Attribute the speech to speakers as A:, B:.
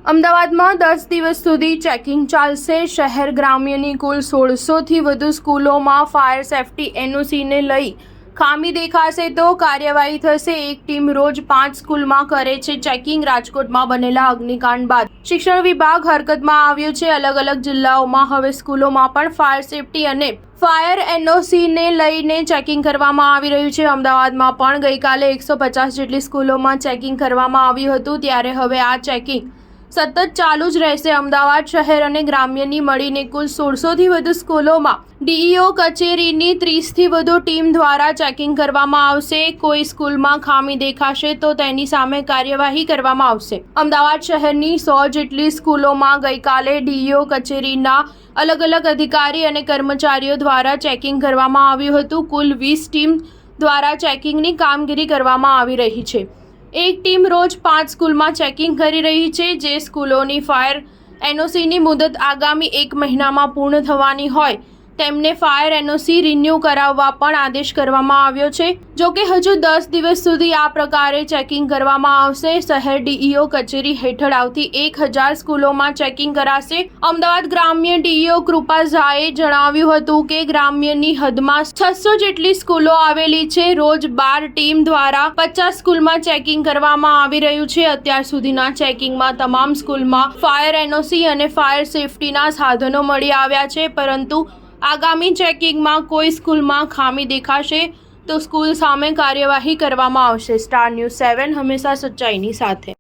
A: અમદાવાદમાં 10 દિવસ સુધી ચેકિંગ ચાલશે। શહેર ગ્રામ્યની કુલ 1600થી વધુ સ્કૂલોમાં ફાયર સેફટી એનઓસીને લઈ ખામી દેખાશે તો કાર્યવાહી થશે। એક ટીમ રોજ 5 સ્કૂલમાં કરે છે ચેકિંગ। રાજકોટમાં બનેલા અગ્નિકાંડ બાદ શિક્ષણ વિભાગ હરકતમાં આવ્યો છે। અલગ અલગ જિલ્લાઓમાં હવે સ્કૂલોમાં પણ ફાયર સેફટી અને ફાયર એનઓસીને લઈને ચેકિંગ કરવામાં આવી રહ્યું છે। અમદાવાદમાં પણ ગઈકાલે 150 જેટલી સ્કૂલોમાં ચેકિંગ કરવામાં આવ્યું હતું, ત્યારે હવે આ ચેકિંગ સતત ચાલુ જ રહેશે। અમદાવાદ શહેર અને ગ્રામ્યની મળીને કુલ 1600થી વધુ સ્કૂલોમાં ડીઈઓ કચેરીની 30થી વધુ ટીમ દ્વારા ચેકિંગ કરવામાં આવશે। કોઈ સ્કૂલમાં ખામી દેખાશે તો તેની સામે કાર્યવાહી કરવામાં આવશે। અમદાવાદ શહેરની 100 જેટલી સ્કૂલોમાં ગઈકાલે ડીઈઓ કચેરીના અલગ અલગ અધિકારી અને કર્મચારીઓ દ્વારા ચેકિંગ કરવામાં આવ્યું હતું। કુલ 20 ટીમ દ્વારા ચેકિંગની કામગીરી કરવામાં આવી રહી છે। એક ટીમ રોજ 5 સ્કૂલમાં ચેકિંગ કરી રહી છે। જે સ્કૂલોની ફાયર એનઓસીની મુદત આગામી 1 મહિનામાં પૂર્ણ થવાની હોય તેમને ફાયર એનઓસી રિન્યૂ કરાવવા પણ આદેશ કરવામાં આવ્યો છે। જો કે હજુ 10 દિવસ સુધી આ પ્રકારે ચેકિંગ કરવામાં આવશે। શહેર ડીઈઓ કચેરી હેઠળ આવતી 1000 સ્કૂલોમાં ચેકિંગ કરાશે। અમદાવાદ ગ્રામ્ય ડીઈઓ કૃપા ઝાએ જણાવ્યું હતું કે ગ્રામ્યની હદમાં 600 જેટલી સ્કૂલો આવેલી છે। રોજ 12 ટીમ દ્વારા 50 સ્કૂલમાં ચેકિંગ કરવામાં આવી રહ્યું છે। અત્યાર સુધીના ચેકિંગમાં તમામ સ્કૂલમાં ફાયર એનઓસી અને ફાયર સેફટીના સાધનો મળી આવ્યા છે, પરંતુ આગામી ચેકિંગમાં કોઈ સ્કૂલમાં ખામી દેખાશે તો સ્કૂલ સામે કાર્યવાહી કરવામાં આવશે। સ્ટાર ન્યૂઝ 7 હંમેશા સચ્ચાઈની સાથે।